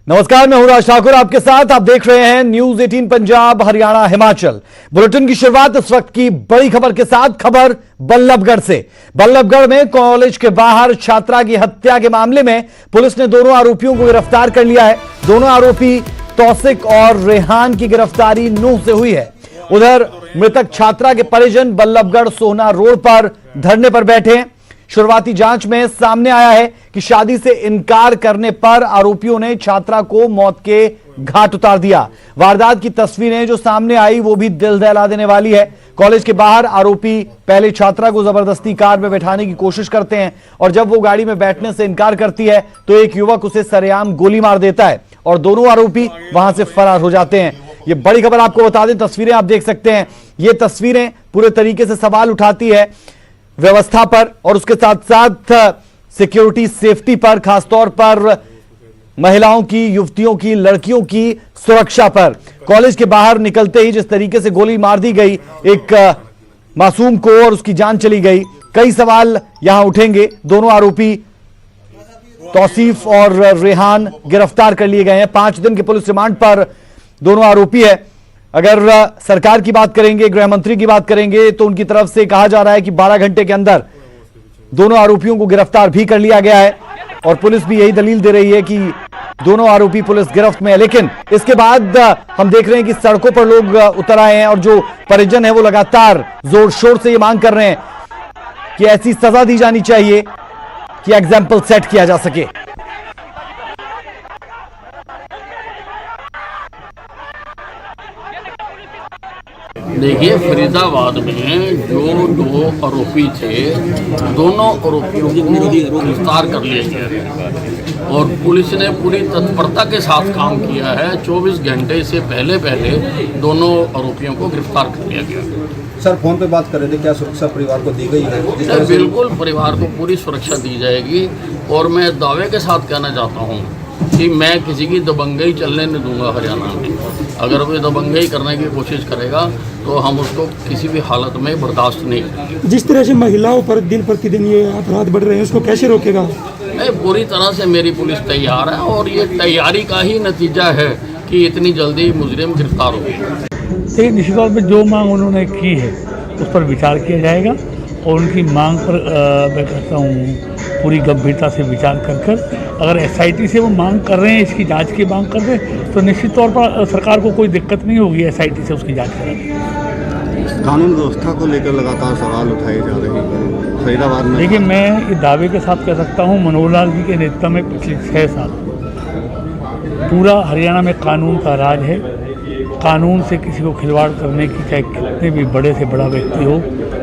नमस्कार, मैं हूं राज ठाकुर आपके साथ। आप देख रहे हैं न्यूज 18 पंजाब हरियाणा हिमाचल। बुलेटिन की शुरुआत इस वक्त की बड़ी खबर के साथ। खबर बल्लभगढ़ से। बल्लभगढ़ में कॉलेज के बाहर छात्रा की हत्या के मामले में पुलिस ने दोनों आरोपियों को गिरफ्तार कर लिया है। दोनों आरोपी तौसिक और रेहान की गिरफ्तारी नूंह से हुई है। उधर मृतक छात्रा के परिजन बल्लभगढ़ सोहना रोड पर धरने पर बैठे हैं। शुरुआती जांच में सामने आया है कि शादी से इनकार करने पर आरोपियों ने छात्रा को मौत के घाट उतार दिया। वारदात की तस्वीरें जो सामने आई वो भी दिल दहला देने वाली है। कॉलेज के बाहर आरोपी पहले छात्रा को जबरदस्ती कार में बैठाने की कोशिश करते हैं और जब वो गाड़ी में बैठने से इनकार करती है तो एक युवक उसे सरेआम गोली मार देता है और दोनों आरोपी वहां से फरार हो जाते हैं। ये बड़ी खबर आपको बता दें, तस्वीरें आप देख सकते हैं। ये तस्वीरें पूरे तरीके से सवाल उठाती है व्यवस्था पर और उसके साथ साथ सिक्योरिटी सेफ्टी पर, खासतौर पर महिलाओं की, युवतियों की, लड़कियों की सुरक्षा पर। कॉलेज के बाहर निकलते ही जिस तरीके से गोली मार दी गई एक मासूम को और उसकी जान चली गई, कई सवाल यहां उठेंगे। दोनों आरोपी तौसीफ और रेहान गिरफ्तार कर लिए गए हैं। 5 दिन के पुलिस रिमांड पर दोनों आरोपी है। अगर सरकार की बात करेंगे, गृह मंत्री की बात करेंगे तो उनकी तरफ से कहा जा रहा है कि 12 घंटे के अंदर दोनों आरोपियों को गिरफ्तार भी कर लिया गया है और पुलिस भी यही दलील दे रही है कि दोनों आरोपी पुलिस गिरफ्त में है। लेकिन इसके बाद हम देख रहे हैं कि सड़कों पर लोग उतर आए हैं और जो परिजन है वो लगातार जोर शोर से ये मांग कर रहे हैं कि ऐसी सजा दी जानी चाहिए कि एग्जाम्पल सेट किया जा सके। देखिए, फरीदाबाद में जो 2 आरोपी थे, दोनों आरोपियों को गिरफ्तार कर लिया गया और पुलिस ने पूरी तत्परता के साथ काम किया है। 24 घंटे से पहले दोनों आरोपियों को गिरफ्तार कर लिया गया। सर, फोन पे बात कर रहे थे, क्या सुरक्षा परिवार को दी गई है? बिल्कुल, परिवार को पूरी सुरक्षा दी जाएगी और मैं दावे के साथ कहना चाहता हूँ कि मैं किसी की दबंगई चलने नहीं दूंगा हरियाणा में। अगर वो दबंगई करने की कोशिश करेगा तो हम उसको किसी भी हालत में बर्दाश्त नहीं करेंगे। जिस तरह से महिलाओं पर दिन प्रतिदिन ये अपराध बढ़ रहे हैं, उसको कैसे रोकेगा? नहीं, पूरी तरह से मेरी पुलिस तैयार है और ये तैयारी का ही नतीजा है कि इतनी जल्दी मुजरिम गिरफ्तार हो गए। निश्चित तौर पर जो मांग उन्होंने की है उस पर विचार किया जाएगा और उनकी मांग पर मैं कहता हूँ पूरी गंभीरता से विचार कर अगर एसआईटी से वो मांग कर रहे हैं, इसकी जांच की मांग कर रहे हैं तो निश्चित तौर पर सरकार को कोई दिक्कत नहीं होगी एसआईटी से उसकी जांच कराने। कानून व्यवस्था को लेकर लगातार सवाल उठाए जा रहे हैं फरीदाबाद में। देखिए, मैं ये दावे के साथ कह सकता हूँ मनोहर लाल जी के नेतृत्व में पिछले 6 साल पूरा हरियाणा में कानून का राज है। कानून से किसी को खिलवाड़ करने की, चाहे कितने भी बड़े से बड़ा व्यक्ति हो,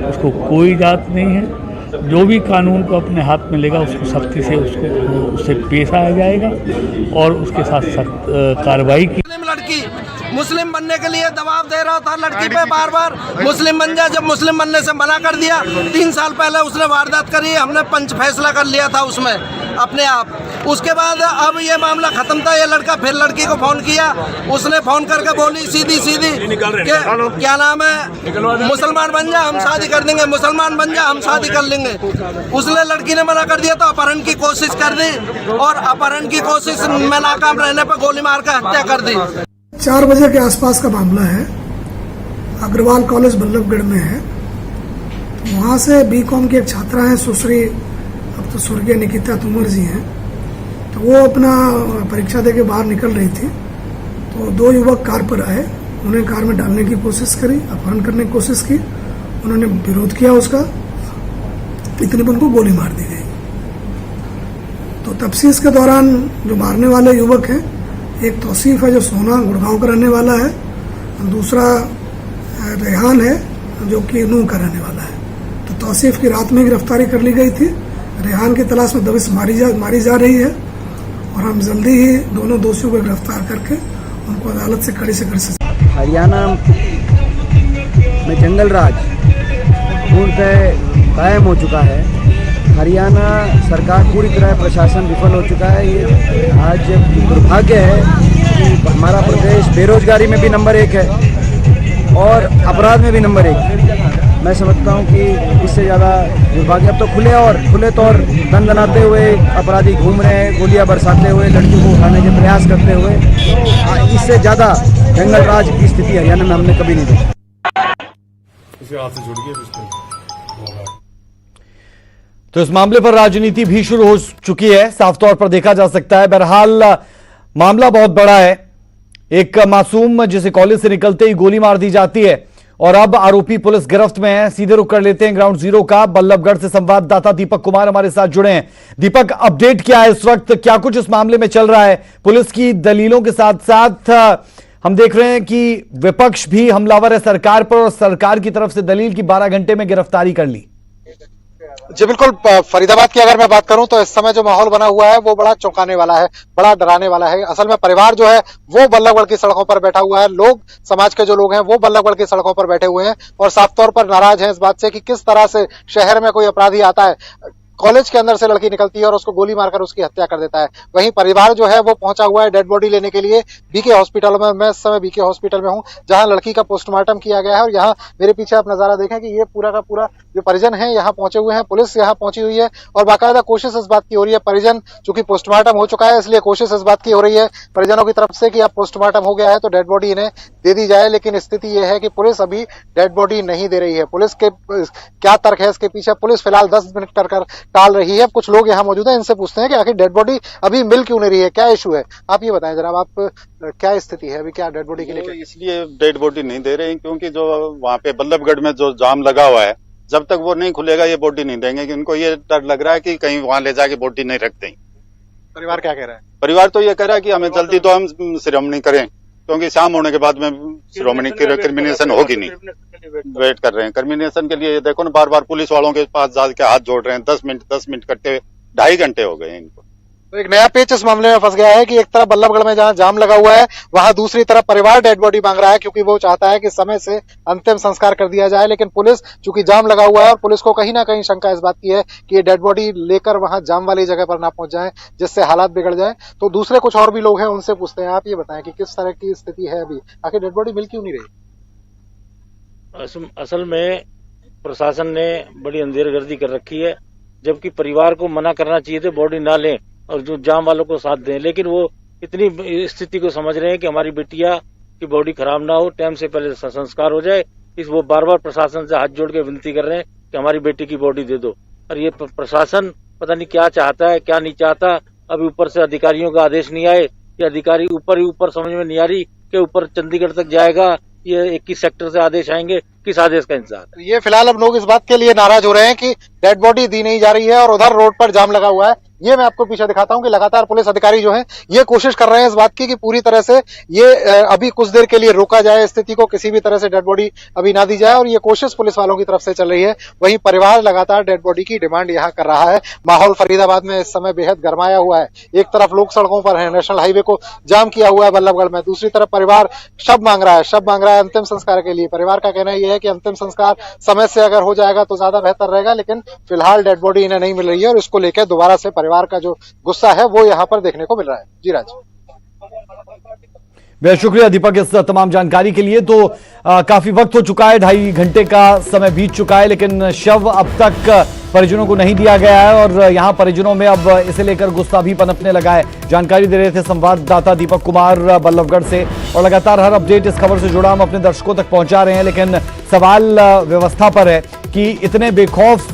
उसको कोई इजाज़त नहीं है। जो भी कानून को अपने हाथ में लेगा उसको सख्ती से उससे पेश आया जाएगा और उसके साथ सख्त कार्रवाई की। लड़की मुस्लिम बनने के लिए दबाव दे रहा था लड़की पे, बार बार मुस्लिम बन जा। जब मुस्लिम बनने से मना कर दिया, 3 साल पहले उसने वारदात करी, हमने पंच फैसला कर लिया था उसमें अपने आप। उसके बाद अब ये मामला खत्म था, ये लड़का फिर लड़की को फोन किया, उसने फोन करके बोली सीधी क्या नाम है, मुसलमान बन जा हम शादी कर देंगे, मुसलमान बन जा हम शादी कर लेंगे। उसने लड़की ने मना कर दिया तो अपहरण की कोशिश कर दी और अपहरण की कोशिश में नाकाम रहने पर गोली मार कर हत्या कर दी। 4 बजे के आसपास का मामला है, अग्रवाल कॉलेज बल्लभगढ़ में है। वहाँ से बीकॉम की एक छात्रा है सुश्री, अब तो स्वर्गीय निकिता तोमर जी हैं, तो वो अपना परीक्षा देके बाहर निकल रही थी तो 2 युवक कार पर आए, उन्हें कार में डालने की कोशिश करी, अपहरण करने की कोशिश की। उन्होंने विरोध किया उसका, इतने पर उनको गोली मार दी गई। तो तफ्तीश के दौरान जो मारने वाले युवक हैं, एक तौसीफ है जो सोना गुड़गांव का रहने वाला है, दूसरा रेहान है जो कि नूंह का रहने वाला है। तो तौसीफ की रात में गिरफ्तारी कर ली गई थी। रेहान की तलाश में दबिश मारी जा रही है और हम जल्दी ही दोनों दोषियों को गिरफ्तार करके उनको अदालत से कड़ी सजा। हरियाणा में जंगल राज पूर्णतः कायम हो चुका है। हरियाणा सरकार पूरी तरह प्रशासन विफल हो चुका है। ये आज दुर्भाग्य है कि हमारा प्रदेश बेरोजगारी में भी नंबर 1 है और अपराध में भी नंबर 1 है। मैं समझता हूँ कि इससे ज़्यादा दुर्भाग्य अब तो खुले तौर दंदनाते हुए अपराधी घूम रहे हैं, गोलियां बरसाते हुए, लड़कियों को उठाने के प्रयास करते हुए। इससे ज़्यादा जंगल राज की स्थिति हरियाणा में हमने कभी नहीं देखी। तो इस मामले पर राजनीति भी शुरू हो चुकी है, साफ तौर पर देखा जा सकता है। बहरहाल मामला बहुत बड़ा है। एक मासूम जिसे कॉलेज से निकलते ही गोली मार दी जाती है और अब आरोपी पुलिस गिरफ्त में है। सीधे रुख कर लेते हैं ग्राउंड जीरो का। बल्लभगढ़ से संवाददाता दीपक कुमार हमारे साथ जुड़े हैं। दीपक, अपडेट क्या है इस वक्त, क्या कुछ इस मामले में चल रहा है? पुलिस की दलीलों के साथ साथ हम देख रहे हैं कि विपक्ष भी हमलावर है सरकार पर और सरकार की तरफ से दलील की 12 घंटे में गिरफ्तारी कर ली। जी बिल्कुल, फरीदाबाद की अगर मैं बात करूं तो इस समय जो माहौल बना हुआ है वो बड़ा चौंकाने वाला है, बड़ा डराने वाला है। असल में परिवार जो है वो बल्लभगढ़ की सड़कों पर बैठा हुआ है, लोग समाज के जो लोग हैं वो बल्लभगढ़ की सड़कों पर बैठे हुए हैं और साफ तौर पर नाराज हैं इस बात से कि किस तरह से शहर में कोई अपराधी आता है, कॉलेज के अंदर से लड़की निकलती है और उसको गोली मारकर उसकी हत्या कर देता है। वहीं परिवार जो है वो पहुंचा हुआ है डेड बॉडी लेने के लिए बीके हॉस्पिटल में। मैं इस समय बीके हॉस्पिटल में हूं जहां लड़की का पोस्टमार्टम किया गया है और यहाँ मेरे पीछे आप नजारा देखें कि ये पूरा का पूरा जो परिजन है यहाँ पहुंचे हुए हैं, पुलिस यहाँ पहुंची हुई है और बाकायदा कोशिश इस बात की हो रही है, परिजन चूंकि पोस्टमार्टम हो चुका है इसलिए कोशिश इस बात की हो रही है परिजनों की तरफ से कि अब पोस्टमार्टम हो गया है तो डेड बॉडी इन्हें दे दी जाए। लेकिन स्थिति यह है कि पुलिस अभी डेड बॉडी नहीं दे रही है। पुलिस के क्या तर्क है इसके पीछे? पुलिस फिलहाल 10 मिनट कर टाल रही है। कुछ लोग यहाँ मौजूद हैं, इनसे पूछते हैं कि आखिर डेड बॉडी अभी मिल क्यों नहीं रही है, क्या इशू है? आप ये बताएं जनाब, आप क्या स्थिति है अभी, क्या डेड बॉडी के लिए? इसलिए डेड बॉडी नहीं दे रहे हैं क्योंकि जो वहाँ पे बल्लभगढ़ में जो जाम लगा हुआ है, जब तक वो नहीं खुलेगा ये बॉडी नहीं देंगे। कि उनको ये डर लग रहा है कि कहीं वहाँ ले जाके बॉडी नहीं रख देंगे। परिवार क्या कह रहा है? परिवार तो ये कह रहा है कि हमें जल्दी तो हम शिरोमणि करें क्योंकि शाम होने के बाद में शिरोमणि की क्रिमिनेशन होगी नहीं। वेट कर रहे हैं क्रिमिनेशन के लिए। देखो ना, बार बार पुलिस वालों के पास जाके हाथ जोड़ रहे हैं। 10 मिनट करते हुए 2.5 घंटे हो गए इनको। तो एक नया पेच इस मामले में फंस गया है कि एक तरफ बल्लभगढ़ में जहां जाम लगा हुआ है वहां दूसरी तरफ परिवार डेड बॉडी मांग रहा है क्योंकि वो चाहता है कि समय से अंतिम संस्कार कर दिया जाए। लेकिन पुलिस चूंकि जाम लगा हुआ है और पुलिस को कहीं ना कहीं शंका इस बात की है कि ये डेड बॉडी लेकर वहां जाम वाली जगह पर ना पहुंच जाए जिससे हालात बिगड़ जाए। तो दूसरे कुछ और भी लोग हैं, उनसे पूछते हैं। आप ये बताएं कि किस तरह की स्थिति है अभी, आखिर डेड बॉडी मिल क्यों नहीं रही? असल में प्रशासन ने बड़ी अंधेरगर्दी कर रखी है, जबकि परिवार को मना करना चाहिए थे बॉडी ना लें और जो जाम वालों को साथ दें। लेकिन वो इतनी स्थिति को समझ रहे हैं कि हमारी बिटिया की बॉडी खराब ना हो, टाइम से पहले संस्कार हो जाए। वो बार बार प्रशासन से हाथ जोड़ के विनती कर रहे हैं कि हमारी बेटी की बॉडी दे दो। और ये प्रशासन पता नहीं क्या चाहता है क्या नहीं चाहता। अभी ऊपर से अधिकारियों का आदेश नहीं आए, ये अधिकारी ऊपर ही ऊपर समझ में नहीं आ रही कि ऊपर चंडीगढ़ तक जाएगा, ये 21 सेक्टर से आदेश आएंगे, किस आदेश का इंतजार? तो ये फिलहाल अब लोग इस बात के लिए नाराज हो रहे हैं कि डेड बॉडी दी नहीं जा रही है और उधर रोड पर जाम लगा हुआ है। ये मैं आपको पीछे दिखाता हूं कि लगातार पुलिस अधिकारी जो हैं ये कोशिश कर रहे हैं इस बात की कि पूरी तरह से ये अभी कुछ देर के लिए रोका जाए स्थिति को, किसी भी तरह से डेड बॉडी अभी ना दी जाए और ये कोशिश पुलिस वालों की तरफ से चल रही है। वहीं परिवार लगातार डेड बॉडी की डिमांड यहाँ कर रहा है। माहौल फरीदाबाद में इस समय बेहद गरमाया हुआ है। एक तरफ लोग सड़कों पर है, नेशनल हाईवे को जाम किया हुआ है बल्लभगढ़ में, दूसरी तरफ परिवार शव मांग रहा है अंतिम संस्कार के लिए। परिवार का कहना यह है कि अंतिम संस्कार समय से अगर हो जाएगा तो ज्यादा बेहतर रहेगा, लेकिन फिलहाल डेड बॉडी इन्हें नहीं मिल रही है और इसको लेकर दोबारा से परिवार का जो गुस्सा है वो यहाँ पर देखने को मिल रहा है। जी राज, बेहद शुक्रिया दीपक इस तमाम जानकारी के लिए। तो काफी वक्त हो चुका है, 2.5 घंटे का समय बीत चुका है, लेकिन शव अब तक परिजनों को नहीं दिया गया है और यहाँ परिजनों में अब इसे लेकर गुस्सा भी पनपने लगा है। जानकारी दे रहे थे संवाददाता दीपक कुमार बल्लभगढ़ से और लगातार हर अपडेट इस खबर से जुड़ा हम अपने दर्शकों तक पहुंचा रहे हैं। लेकिन सवाल व्यवस्था पर है कि इतने बेखौफ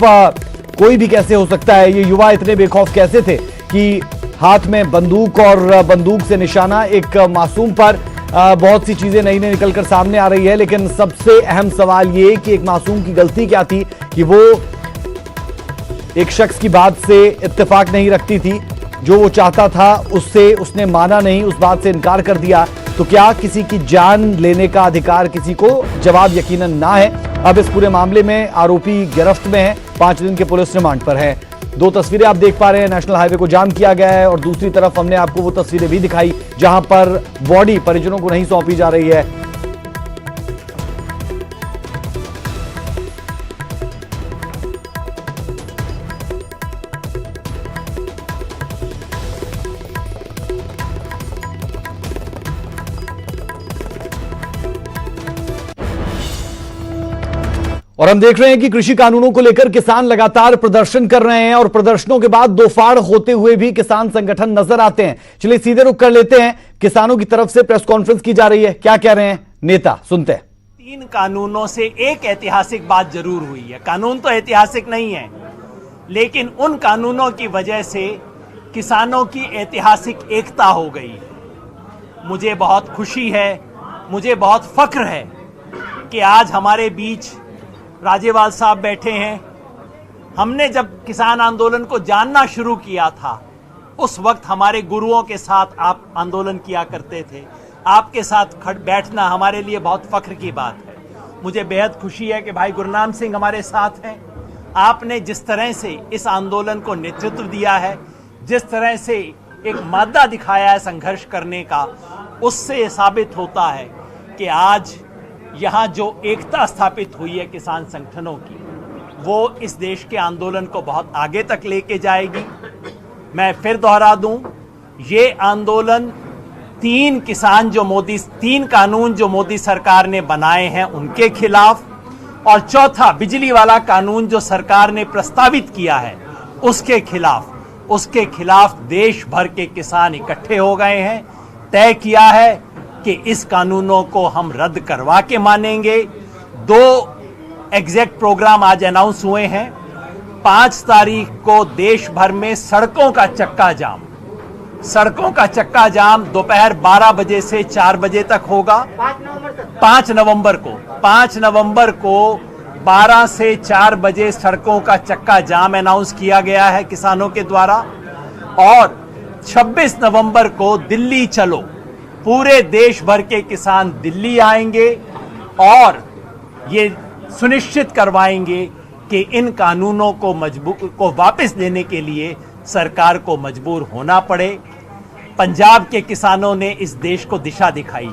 कोई भी कैसे हो सकता है? ये युवा इतने बेखौफ कैसे थे कि हाथ में बंदूक और बंदूक से निशाना एक मासूम पर? बहुत सी चीजें नई नई निकलकर सामने आ रही है, लेकिन सबसे अहम सवाल ये कि एक मासूम की गलती क्या थी कि वो एक शख्स की बात से इत्तेफाक नहीं रखती थी, जो वो चाहता था उससे उसने माना नहीं, उस बात से इनकार कर दिया। तो क्या किसी की जान लेने का अधिकार किसी को? जवाब यकीनन ना है। अब इस पूरे मामले में आरोपी गिरफ्त में है, 5 दिन के पुलिस रिमांड पर है। 2 तस्वीरें आप देख पा रहे हैं, नेशनल हाईवे को जाम किया गया है और दूसरी तरफ हमने आपको वो तस्वीरें भी दिखाई जहां पर बॉडी परिजनों को नहीं सौंपी जा रही है। और हम देख रहे हैं कि कृषि कानूनों को लेकर किसान लगातार प्रदर्शन कर रहे हैं और प्रदर्शनों के बाद दो फाड़ होते हुए भी किसान संगठन नजर आते हैं। चलिए सीधे रुख कर लेते हैं, किसानों की तरफ से प्रेस कॉन्फ्रेंस की जा रही है, क्या कह रहे हैं नेता, सुनते हैं। 3 कानूनों से एक ऐतिहासिक बात जरूर हुई है। कानून तो ऐतिहासिक नहीं है, लेकिन उन कानूनों की वजह से किसानों की ऐतिहासिक एकता हो गई है। मुझे बहुत खुशी है, मुझे बहुत फख्र है कि आज हमारे बीच राजेवाल साहब बैठे हैं। हमने जब किसान आंदोलन को जानना शुरू किया था, उस वक्त हमारे गुरुओं के साथ आप आंदोलन किया करते थे। आपके साथ बैठना हमारे लिए बहुत फख्र की बात है। मुझे बेहद खुशी है कि भाई गुरनाम सिंह हमारे साथ हैं। आपने जिस तरह से इस आंदोलन को नेतृत्व दिया है, जिस तरह से एक मादा दिखाया है संघर्ष करने का, उससे साबित होता है कि आज यहाँ जो एकता स्थापित हुई है किसान संगठनों की, वो इस देश के आंदोलन को बहुत आगे तक लेके जाएगी। मैं फिर दोहरा दूं, ये आंदोलन 3 कानून जो मोदी सरकार ने बनाए हैं उनके खिलाफ, और चौथा बिजली वाला कानून जो सरकार ने प्रस्तावित किया है उसके खिलाफ देश भर के किसान इकट्ठे हो गए हैं। तय किया है कि इस कानूनों को हम रद्द करवा के मानेंगे। 2 एग्जैक्ट प्रोग्राम आज अनाउंस हुए हैं। 5 तारीख को देश भर में सड़कों का चक्का जाम दोपहर 12 बजे से 4 बजे तक होगा। 5 नवंबर को 12 से 4 बजे सड़कों का चक्का जाम अनाउंस किया गया है किसानों के द्वारा। और 26 नवंबर को दिल्ली चलो, पूरे देश भर के किसान दिल्ली आएंगे और ये सुनिश्चित करवाएंगे कि इन कानूनों को वापस लेने के लिए सरकार को मजबूर होना पड़े। पंजाब के किसानों ने इस देश को दिशा दिखाई।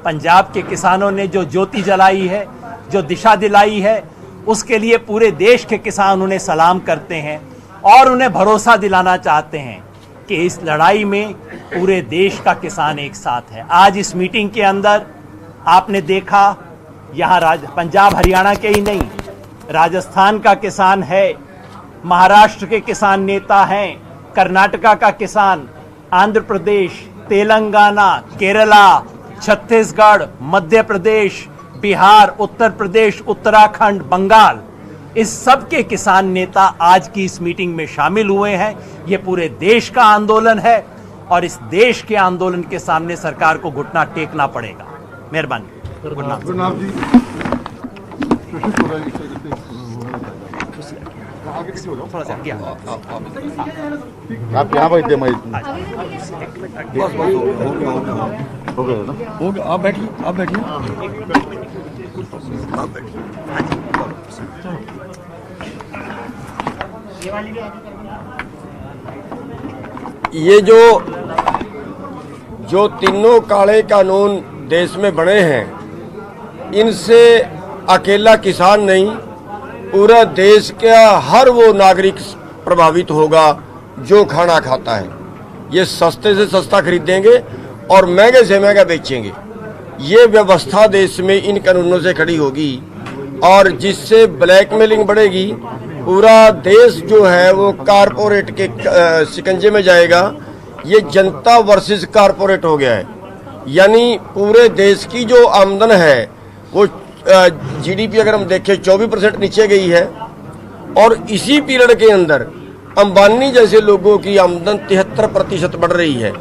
पंजाब के किसानों ने जो ज्योति जलाई है, जो दिशा दिलाई है, उसके लिए पूरे देश के किसान उन्हें सलाम करते हैं और उन्हें भरोसा दिलाना चाहते हैं कि इस लड़ाई में पूरे देश का किसान एक साथ है। आज इस मीटिंग के अंदर आपने देखा, यहाँ पंजाब हरियाणा के ही नहीं, राजस्थान का किसान है, महाराष्ट्र के किसान नेता हैं, कर्नाटका का किसान, आंध्र प्रदेश, तेलंगाना, केरला, छत्तीसगढ़, मध्य प्रदेश, बिहार, उत्तर प्रदेश, उत्तराखंड, बंगाल, इस सब के किसान नेता आज की इस मीटिंग में शामिल हुए हैं। ये पूरे देश का आंदोलन है और इस देश के आंदोलन के सामने सरकार को घुटना टेकना पड़ेगा। मेहरबानी। आप यहाँ बैठे हो गया, आप बैठिए। ये जो तीनों काले कानून देश में बने हैं, इनसे अकेला किसान नहीं, पूरा देश का हर वो नागरिक प्रभावित होगा जो खाना खाता है। ये सस्ते से सस्ता खरीदेंगे और महंगे से महंगा बेचेंगे। ये व्यवस्था देश में इन कानूनों से खड़ी होगी और जिससे ब्लैकमेलिंग बढ़ेगी। पूरा देश जो है वो कारपोरेट के शिकंजे में जाएगा। ये जनता वर्सेस कारपोरेट हो गया है, यानी पूरे देश की जो आमदन है वो जीडीपी अगर हम देखें 24% नीचे गई है और इसी पीरियड के अंदर अंबानी जैसे लोगों की आमदन 73% बढ़ रही है,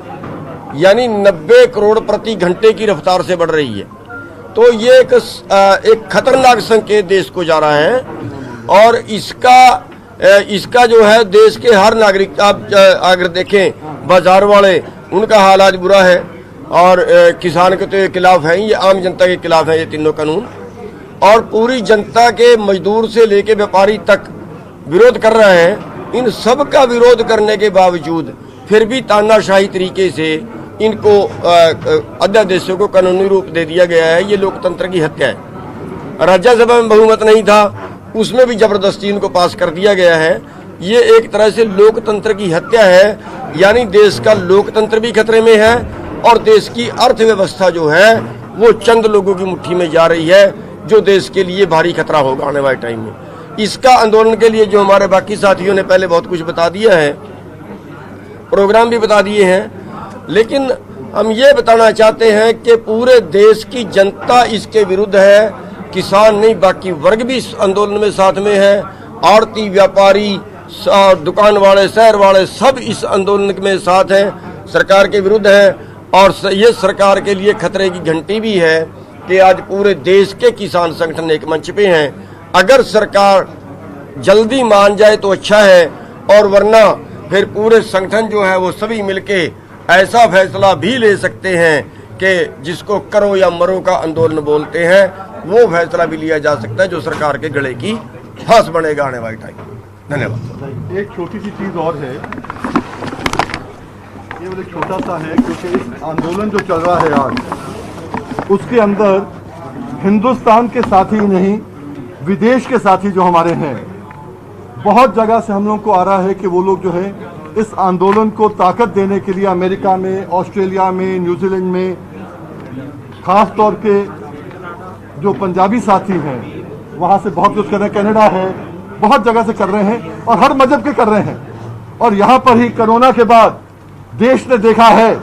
यानी 90 करोड़ प्रति घंटे की रफ्तार से बढ़ रही है। तो ये एक खतरनाक संकेत देश को जा रहा है और इसका जो है देश के हर नागरिक, आप अगर देखें बाजार वाले, उनका हाल आज बुरा है और किसान के तो खिलाफ है, ये आम जनता के खिलाफ है ये तीनों कानून। और पूरी जनता के मजदूर से लेके व्यापारी तक विरोध कर रहे हैं। इन सब का विरोध करने के बावजूद फिर भी तानाशाही तरीके से इनको अध्यादेशों को कानूनी रूप दे दिया गया है। ये लोकतंत्र की हत्या है। राज्यसभा में बहुमत नहीं था, उसमें भी जबरदस्ती इनको पास कर दिया गया है। ये एक तरह से लोकतंत्र की हत्या है, यानी देश का लोकतंत्र भी खतरे में है और देश की अर्थव्यवस्था जो है वो चंद लोगों की मुट्ठी में जा रही है। जो देश के लिए भारी खतरा होगा आने वाले टाइम में। इसका आंदोलन के लिए जो हमारे बाकी साथियों ने पहले बहुत कुछ बता दिया है, प्रोग्राम भी बता दिए हैं, लेकिन हम ये बताना चाहते हैं कि पूरे देश की जनता इसके विरुद्ध है। किसान नहीं, बाकी वर्ग भी इस आंदोलन में साथ में है। आड़ती, व्यापारी, दुकान वाले, शहर वाले सब इस आंदोलन में साथ हैं, सरकार के विरुद्ध है। और ये सरकार के लिए खतरे की घंटी भी है कि आज पूरे देश के किसान संगठन एक मंच पे हैं। अगर सरकार जल्दी मान जाए तो अच्छा है, और वरना फिर पूरे संगठन जो है वो सभी मिलके ऐसा फैसला भी ले सकते हैं कि जिसको करो या मरो का आंदोलन बोलते हैं, वो फैसला भी लिया जा सकता है जो सरकार के गले की फांस बनेगा आने वाले टाइम। धन्यवाद। एक छोटी सी चीज और है, ये मतलब छोटा सा है, क्योंकि इस आंदोलन जो चल रहा है आज, उसके अंदर हिंदुस्तान के साथी ही नहीं, विदेश के साथी जो हमारे हैं, बहुत जगह से हम लोग को आ रहा है कि वो लोग जो है इस आंदोलन को ताकत देने के लिए अमेरिका में, ऑस्ट्रेलिया में, न्यूजीलैंड में, खास तौर पे जो पंजाबी साथी हैं वहाँ से बहुत कुछ कर रहे हैं, कनाडा है, बहुत जगह से कर रहे हैं और हर मजहब के कर रहे हैं। और यहाँ पर ही कोरोना के बाद देश ने देखा है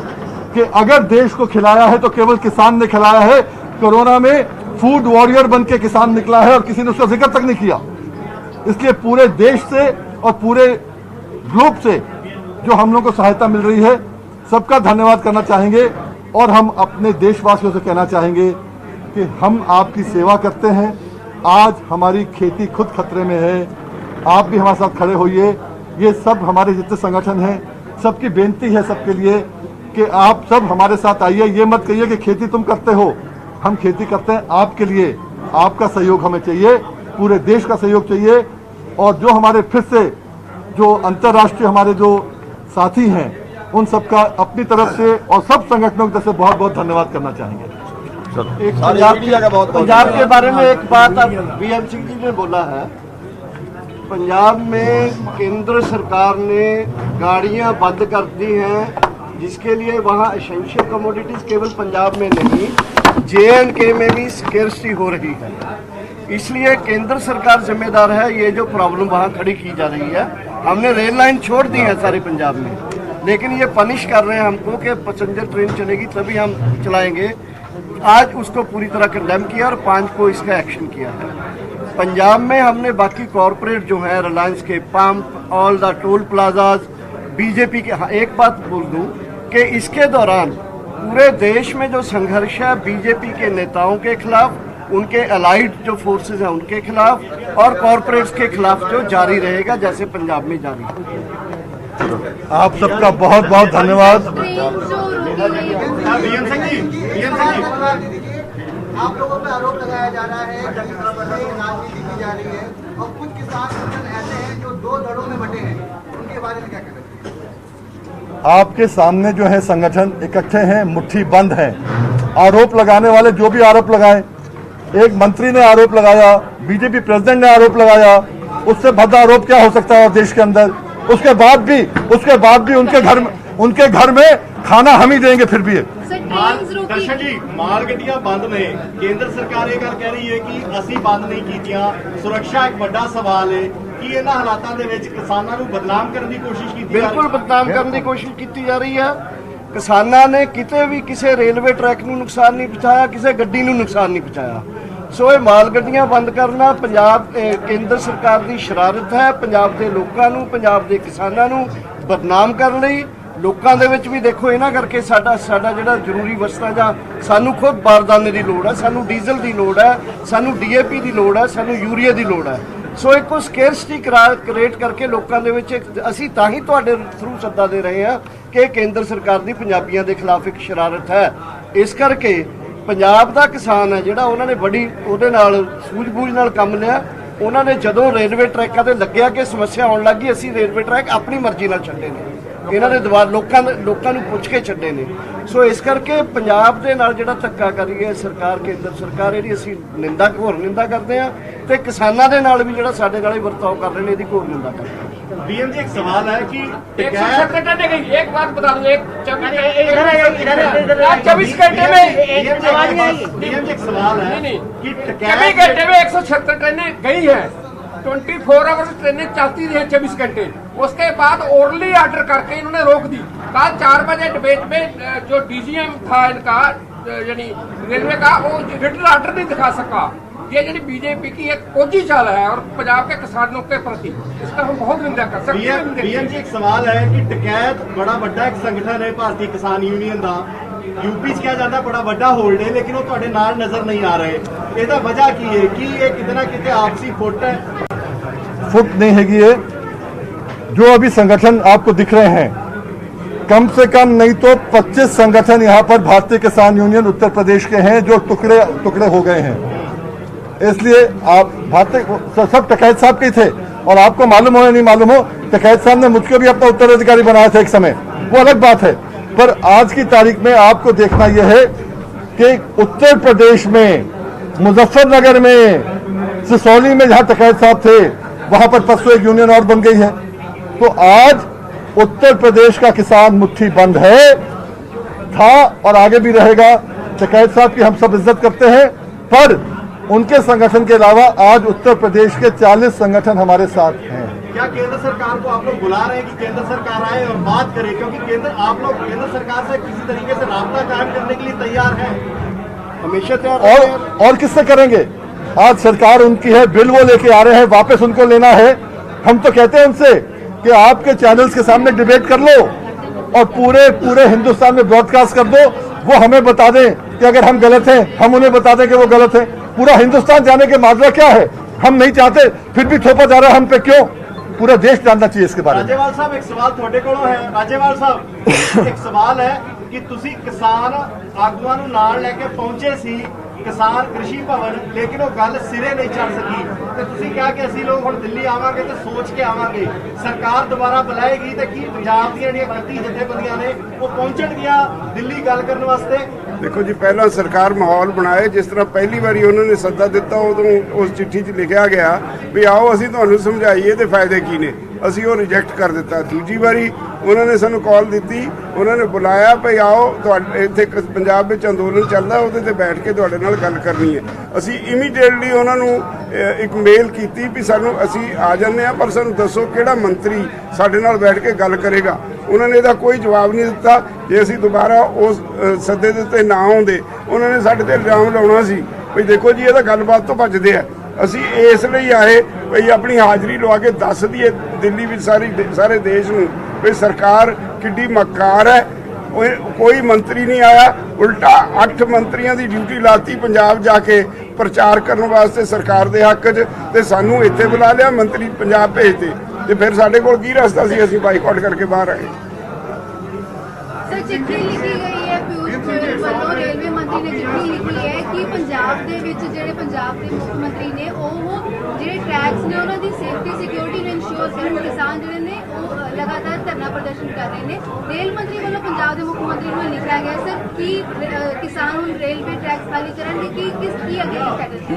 कि अगर देश को खिलाया है तो केवल किसान ने खिलाया है। कोरोना में फूड वॉरियर बन के किसान निकला है और किसी ने उसका जिक्र तक नहीं किया। इसलिए पूरे देश से और पूरे ग्लोब से जो हम लोग को सहायता मिल रही है, सबका धन्यवाद करना चाहेंगे। और हम अपने देशवासियों से कहना चाहेंगे कि हम आपकी सेवा करते हैं। आज हमारी खेती खुद खतरे में है, आप भी हमारे साथ खड़े होइए। ये सब हमारे जितने संगठन हैं, सबकी बेनती है सबके लिए कि आप सब हमारे साथ आइए। ये मत कहिए कि खेती तुम करते हो, हम खेती करते हैं आपके लिए। आपका सहयोग हमें चाहिए, पूरे देश का सहयोग चाहिए। और जो हमारे फिर से जो अंतर्राष्ट्रीय हमारे जो साथी हैं, उन सबका अपनी तरफ से और सब संगठनों की तरफ से बहुत बहुत धन्यवाद करना चाहेंगे। एक पंजाब के बारे में एक बात बीएम सिंह जी ने बोला है, पंजाब में केंद्र सरकार ने गाड़ियां बंद कर दी हैं, जिसके लिए वहां एसेंशियल कमोडिटीज केवल पंजाब में नहीं, JNK में भी स्केर्सिटी हो रही है। इसलिए केंद्र सरकार जिम्मेदार है। ये जो प्रॉब्लम वहाँ खड़ी की जा रही है, हमने रेल लाइन छोड़ दी है सारे पंजाब में, लेकिन ये पनिश कर रहे हैं हमको कि पैसेंजर ट्रेन चलेगी तभी हम चलाएंगे। आज उसको पूरी तरह कंडेम किया और 5 को इसका एक्शन किया है। पंजाब में हमने बाकी कॉरपोरेट जो है, रिलायंस के pump, all the toll plazas, BJP के, हाँ एक बात बोल दूं कि इसके दौरान पूरे देश में जो संघर्ष है बीजेपी के नेताओं के खिलाफ, उनके अलाइड जो फोर्सेस हैं उनके खिलाफ और कॉरपोरेट्स के खिलाफ जो जारी रहेगा, जैसे पंजाब में जारी है। आप सबका बहुत बहुत धन्यवाद। आप लोगों पर आरोप लगाया जा रहा है, राजनीति की जा रही है और कुछ किसान संगठन ऐसे हैं जो 2 दलों में बटे हैं, उनके बारे में क्या कहना चाहिए? आपके सामने जो है संगठन इकट्ठे हैं, मुट्ठी बंद है। आरोप लगाने वाले जो भी आरोप लगाए, एक मंत्री ने आरोप लगाया, बीजेपी प्रेसिडेंट ने आरोप लगाया, उससे बड़ा आरोप क्या हो सकता है और देश के अंदर? उसके बाद भी उनके घर में खाना हम ही देंगे फिर भी। दर्शन जी, माल गड्डियां बंद ने, केंद्र सरकार ये गल कह रही है कि ਅਸੀਂ ਬੰਦ नहीं कीतियां, सुरक्षा एक बड़ा सवाल है कि ਇਹਨਾਂ ਹਾਲਾਤਾਂ ਦੇ ਵਿੱਚ ਕਿਸਾਨਾਂ ਨੂੰ ਬਦਨਾਮ ਕਰਨ ਦੀ ਕੋਸ਼ਿਸ਼ ਕੀਤੀ ਜਾ ਰਹੀ ਹੈ। ਬਿਲਕੁਲ ਬਦਨਾਮ ਕਰਨ ਦੀ ਕੋਸ਼ਿਸ਼ ਕੀਤੀ ਜਾ ਰਹੀ ਹੈ। ਕਿਸਾਨਾਂ ਨੇ ਕਿਤੇ ਵੀ ਕਿਸੇ ਰੇਲਵੇ ਟਰੈਕ ਨੂੰ ਨੁਕਸਾਨ ਨਹੀਂ ਪਹੁੰਚਾਇਆ, ਕਿਸੇ ਗੱਡੀ ਨੂੰ ਨੁਕਸਾਨ ਨਹੀਂ ਪਹੁੰਚਾਇਆ। ਸੋ ਇਹ ਮਾਲ ਗੱਡੀਆਂ ਬੰਦ ਕਰਨਾ ਪੰਜਾਬ ਕੇਂਦਰ ਸਰਕਾਰ ਦੀ ਸ਼ਰਾਰਤ ਹੈ। ਪੰਜਾਬ ਦੇ ਲੋਕਾਂ ਨੂੰ, ਪੰਜਾਬ ਦੇ ਕਿਸਾਨਾਂ ਨੂੰ ਬਦਨਾਮ ਕਰਨ ਲਈ ਲੋਕਾਂ ਦੇ ਵਿੱਚ ਵੀ ਦੇਖੋ ਇਹਨਾਂ ਕਰਕੇ ਸਾਡਾ ਜਿਹੜਾ ਜ਼ਰੂਰੀ ਵਸਤਾਂ ਜਾਂ ਸਾਨੂੰ ਖੁਦ ਬਾਰਦਾਨੇ ਦੀ ਲੋੜ ਹੈ, ਸਾਨੂੰ ਡੀਜ਼ਲ ਦੀ ਲੋੜ ਹੈ, ਸਾਨੂੰ DAP ਦੀ ਲੋੜ ਹੈ, ਸਾਨੂੰ ਯੂਰੀਆ ਦੀ ਲੋੜ ਹੈ। ਸੋ ਇੱਕੋ ਸਕੇਰਸਿਟੀ ਕ੍ਰੀਏਟ ਕਰਕੇ ਲੋਕਾਂ ਦੇ ਵਿੱਚ ਅਸੀਂ ਤਾਂ ਹੀ ਤੁਹਾਡੇ ਥਰੂ ਸੱਦਾ ਦੇ ਰਹੇ ਹਾਂ ਕਿ ਕੇਂਦਰ ਸਰਕਾਰ ਦੀ ਪੰਜਾਬੀਆਂ ਦੇ ਖਿਲਾਫ ਇੱਕ ਸ਼ਰਾਰਤ ਹੈ। ਇਸ ਕਰਕੇ ਪੰਜਾਬ ਦਾ ਕਿਸਾਨ ਹੈ ਜਿਹੜਾ, ਉਹਨਾਂ ਨੇ ਬੜੀ ਉਹਦੇ ਨਾਲ ਸੂਝ-ਬੂਝ ਨਾਲ ਕੰਮ ਲਿਆ। ਉਹਨਾਂ ਨੇ ਜਦੋਂ ਰੇਲਵੇ ਟਰੈਕਾਂ ਤੇ ਲੱਗਿਆ ਕਿ ਸਮੱਸਿਆ ਆਉਣ ਲੱਗੀ, ਅਸੀਂ ਰੇਲਵੇ ਟਰੈਕ ਆਪਣੀ ਮਰਜ਼ੀ ਨਾਲ ਛੱਡੇ ਨੇ, ਇਹਨਾਂ ਦੇ ਦੁਆਰ ਲੋਕਾਂ ਨੂੰ ਪੁੱਛ ਕੇ ਛੱਡੇ ਨੇ। ਸੋ ਇਸ ਕਰਕੇ ਪੰਜਾਬ ਦੇ ਨਾਲ ਜਿਹੜਾ ਧੱਕਾ ਕਰੀ ਹੈ ਸਰਕਾਰ, ਕੇਂਦਰ ਸਰਕਾਰ, ਇਹਦੀ ਅਸੀਂ ਨਿੰਦਾ ਕਰਦੇ ਹਾਂ ਤੇ ਕਿਸਾਨਾਂ ਦੇ ਨਾਲ ਵੀ ਜਿਹੜਾ ਸਾਡੇ ਨਾਲ ਵਰਤਾਓ ਕਰ ਰਹੇ ਨੇ ਇਹਦੀ ਘੋਰ ਨਿੰਦਾ ਕਰਦੇ ਹਾਂ। बीएम जी एक सवाल है कि 170 टन गई। एक बात बता दूं, 24 घंटे में बीएम जी एक सवाल है कि 24 घंटे में 170 ट्रेनें गई है। 24 आवर्स ट्रेनें चलती रही 24 घंटे। उसके बाद ओरली ऑर्डर करके इन्होंने रोक दी। कल 4 बजे डिबेट में जो डीजीएम था इनका यानी रेलवे का, वो रिटन ऑर्डर नहीं दिखा सका। ये यानी बीजेपी की एक कोजी चाल है और पंजाब के किसानों के प्रति इसका हम बहुत निंदा कर सकते हैं। बीएम जी एक सवाल है कि डकैत बड़ा ਵੱਡਾ एक संगठन है भारतीय किसान यूनियन का, यूपी च किया जाता बड़ा ਵੱਡਾ होल्ड है, लेकिन वो तुहाडे नाल नजर नहीं आ रहे। ਇਹਦਾ वजह की है कि ये कितना कितने आपसी फुट है? फुट नहीं हैगी ये। जो अभी संगठन आपको दिख रहे हैं, कम से कम नहीं तो 25 संगठन यहाँ पर भारतीय किसान यूनियन उत्तर प्रदेश के हैं जो टुकड़े टुकड़े हो गए हैं। इसलिए आप भारतीय सब टकैत साहब के थे, और आपको मालूम हो या नहीं मालूम हो, टकैत साहब ने मुझको भी अपना उत्तराधिकारी बनाया था एक समय, वो अलग बात है। पर आज की तारीख में आपको देखना यह है कि उत्तर प्रदेश में मुजफ्फरनगर में सिसौली में जहां टकैत साहब थे, वहां पर परसों एक यूनियन और बन गई है। तो आज उत्तर प्रदेश का किसान मुट्ठी बंद है, था और आगे भी रहेगा। टकैत साहब की हम सब इज्जत करते हैं, पर उनके संगठन के अलावा आज उत्तर प्रदेश के 40 संगठन हमारे साथ हैं। क्या केंद्र सरकार को आप लोग बुला रहे हैं कि केंद्र सरकार आए और बात करे? क्योंकि आप लोग केंद्र सरकार से किसी तरीके से राब्ता कायम करने के लिए तैयार हैं, हमेशा तैयार। और किससे करेंगे? आज सरकार उनकी है, बिल वो लेके आ रहे हैं, वापस उनको लेना है। हम तो कहते हैं उनसे कि आपके चैनल्स के सामने डिबेट कर लो और पूरे हिंदुस्तान में ब्रॉडकास्ट कर दो। वो हमें बता दें कि अगर हम गलत हैं, हम उन्हें बता दें कि वो गलत है। पूरा हिंदुस्तान जाने के माजरा क्या है? हम नहीं चाहते, फिर भी थोपा जा रहा है हम पे, क्यों? पूरा देश जानना चाहिए इसके बारे में। राजेवाल साहब एक सवाल थोड़े को है। राजेवाल साहब एक सवाल है कि तुसी किसान आगुआं नूं नाल लेके पहुंचे सी किसान कृषि भवन, लेकिन वो गल सिरे नहीं चढ़ सकी। तो तुसी कहा कि असीं लोग हुण दिल्ली आवांगे तो सोच के आवांगे, सरकार दोबारा बुलाएगी तो की पंजाब दी जिहड़ियां 31 जथेबंदियां ने वो पहुंचणगियां दिल्ली गल करन वास्ते? देखो जी, पहला सरकार माहौल बनाए। जिस तरह पहली बारी उन्होंने सद्दा दिता, उदों उस चिट्ठी 'ਚ लिखिਆ गया भी आओ ਅਸੀਂ ਤੁਹਾਨੂੰ ਸਮਝਾਈਏ ਤੇ ਫਾਇਦੇ ਕੀ ਨੇ, ਅਸੀਂ ਉਹ ਰਿਜੈਕਟ ਕਰ ਦਿੱਤਾ। ਦੂਜੀ ਵਾਰੀ ਉਹਨਾਂ ਨੇ ਸਾਨੂੰ ਕਾਲ ਦਿੱਤੀ, ਉਹਨਾਂ ਨੇ ਬੁਲਾਇਆ ਭਈ ਆਓ ਤੁਹਾਡੇ ਇੱਥੇ ਪੰਜਾਬ ਵਿੱਚ ਅੰਦੋਲਨ ਚੱਲਦਾ, ਉਹਦੇ ਤੇ ਬੈਠ ਕੇ ਤੁਹਾਡੇ ਨਾਲ ਗੱਲ ਕਰਨੀ ਹੈ। ਅਸੀਂ ਇਮੀਡੀਏਟਲੀ ਉਹਨਾਂ ਨੂੰ ਇੱਕ ਮੇਲ ਕੀਤੀ ਵੀ ਸਾਨੂੰ ਅਸੀਂ ਆ ਜਾਂਦੇ ਹਾਂ, ਪਰ ਸਾਨੂੰ ਦੱਸੋ ਕਿਹੜਾ ਮੰਤਰੀ ਸਾਡੇ ਨਾਲ ਬੈਠ ਕੇ ਗੱਲ ਕਰੇਗਾ। ਉਹਨਾਂ ਨੇ ਇਹਦਾ ਕੋਈ ਜਵਾਬ ਨਹੀਂ ਦਿੱਤਾ। ਜੇ ਅਸੀਂ ਦੁਬਾਰਾ ਉਸ ਸੱਦੇ ਦੇ ਉੱਤੇ ਨਾ ਆਉਂਦੇ, ਉਹਨਾਂ ਨੇ ਸਾਡੇ ਤੇ ਇਲਜ਼ਾਮ ਲਾਉਣਾ ਸੀ ਵੀ ਦੇਖੋ ਜੀ ਇਹ ਤਾਂ ਗੱਲਬਾਤ ਤੋਂ ਭੱਜਦੇ ਆ। ਅਸੀਂ ਇਸ ਲਈ ਆਏ ਭਈ ਆਪਣੀ ਹਾਜ਼ਰੀ ਲਵਾ ਕੇ ਦੱਸ ਦਈਏ ਦਿੱਲੀ ਵਿੱਚ ਸਾਰੇ ਦੇਸ਼ ਨੂੰ ਵੀ ਸਰਕਾਰ ਕਿੱਡੀ ਮੱਕਾਰ ਹੈ। कोई मंत्री नहीं आया, उल्टा 8 मंत्रियों की ड्यूटी लाती पंजाब जाके प्रचार करने वास्ते सरकार के हक च, ते सानू इत्थे बुला लिया, मंत्री पंजाब भेजते, ते फिर साडे कोल की रास्ता सी, असीं बाईकॉट करके बाहर आए। सर, चिट्ठी लिखी गई है पीयूष गोयल वालों, रेलवे मंत्री ने चिट्ठी लिखी है कि पंजाब दे विच जिहड़े पंजाब के मुख्य मंत्री ने ओह जिहड़े ट्रैक्स ने उन्हां दी सेफ्टी सिक्योरिटी नूं इंश्योर करन। किसान जिहड़े ने ओह लगातार धरना प्रदर्शन कर रहे हैं। रेल मंत्री वालों पंजाब के मुख्य मंत्री नूं लिखा गया सर कि किसान हुण रेलवे ट्रैक्स खाली करनगे कि की अगे स्ट्रैटेजी?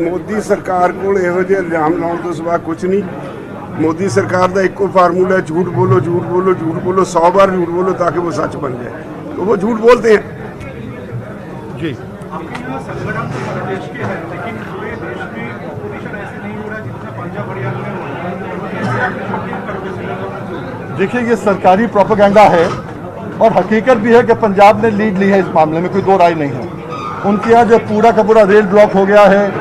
मोदी सरकार कोल इहो जिहे इल्जाम लाउण तों सिवा कुछ नहीं। मोदी सरकार का एको फार्मूला है, झूठ बोलो झूठ बोलो झूठ बोलो, 100 बार झूठ बोलो ताकि वो सच बन जाए, तो वो झूठ बोलते हैं जी। आपके यहाँ संगठन पूरे देश के हैं, लेकिन पूरे देश में ऑपोजिशन ऐसे नहीं हो रहा है जितना पंजाब हरियाणा में हो रहा है। देखिए, ये सरकारी प्रोपेगेंडा है और हकीकत भी है कि पंजाब ने लीड ली है इस मामले में, कोई दो राय नहीं है। उनके यहाँ जो पूरा का पूरा रेल ब्लॉक हो गया है,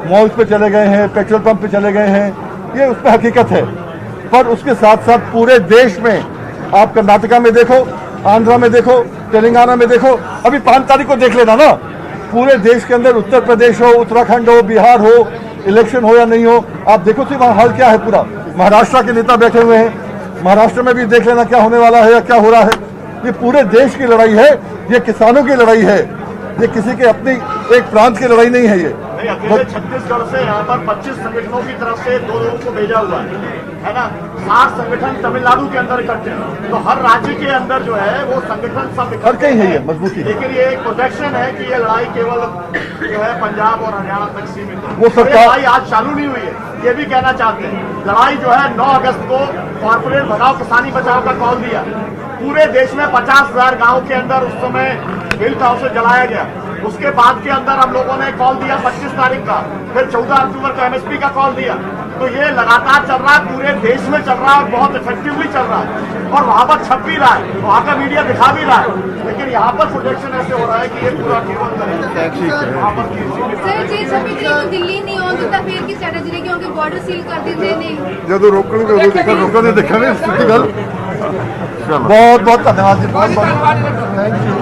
मॉल्स पे चले गए हैं, पेट्रोल पंप पे चले गए हैं, ये उसमें हकीकत है। पर उसके साथ साथ पूरे देश में आप कर्नाटका में देखो, आंध्रा में देखो, तेलंगाना में देखो, अभी 5 तारीख को देख लेना ना, पूरे देश के अंदर उत्तर प्रदेश हो, उत्तराखंड हो, बिहार हो, इलेक्शन हो या नहीं हो, आप देखो कि वहाँ हाल क्या है। पूरा महाराष्ट्र के नेता बैठे हुए हैं, महाराष्ट्र में भी देख लेना क्या होने वाला है या क्या हो रहा है। ये पूरे देश की लड़ाई है, ये किसानों की लड़ाई है, ये किसी के अपनी एक प्रांत की लड़ाई नहीं है। ये अकेले छत्तीसगढ़ से यहाँ पर 25 संगठनों की तरफ से 2 लोगों को भेजा हुआ है ना। 60 संगठन तमिलनाडु के अंदर इकट्ठे हैं, तो हर राज्य के अंदर जो है वो संगठन सब हर कहीं है ये मजबूती। लेकिन ये एक प्रोजेक्शन है कि ये लड़ाई केवल जो है पंजाब और हरियाणा तक सीमित है। वो सरकार लड़ाई आज चालू नहीं हुई है, ये भी कहना चाहते हैं, लड़ाई जो है 9 अगस्त को कॉर्पोरेट भगाओ किसानी बचाओ का कॉल दिया। पूरे देश में 50,000 गांव के अंदर उस समय फील्ड हाउस जलाया गया। उसके बाद के अंदर हम लोगों ने कॉल दिया 25 तारीख का, फिर 14 अक्टूबर को एमएसपी का कॉल दिया। तो ये लगातार चल रहा है, पूरे देश में चल रहा है और बहुत इफेक्टिवली चल रहा है और वहां पर छप भी रहा है, वहां का मीडिया दिखा भी रहा है। लेकिन यहाँ पर प्रोटेक्शन ऐसे हो रहा है कि ये पूरा केवल वहां पर सर जी 26 तरीक को दिल्ली नहीं आउंदी ਤਾਂ ਫਿਰ ਕੀ ਸਟ੍ਰੈਟਜੀ ਰਹੇਗੀ ਕਿਉਂਕਿ ਬਾਰਡਰ ਸੀਲ ਕਰ ਦਿੰਦੇ ਨੇ ਜਦੋਂ ਰੋਕਣਗੇ ਉਦੋਂ ਦੇਖੋ, ਰੋਕਣ ਦੇ ਦੇਖਾਂਗੇ ਸਿੱਧੀ ਗੱਲ। ਬਹੁਤ ਬਹੁਤ ਧੰਨਵਾਦ ਜੀ, ਬਹੁਤ ਬਹੁਤ ਥੈਂਕ ਯੂ।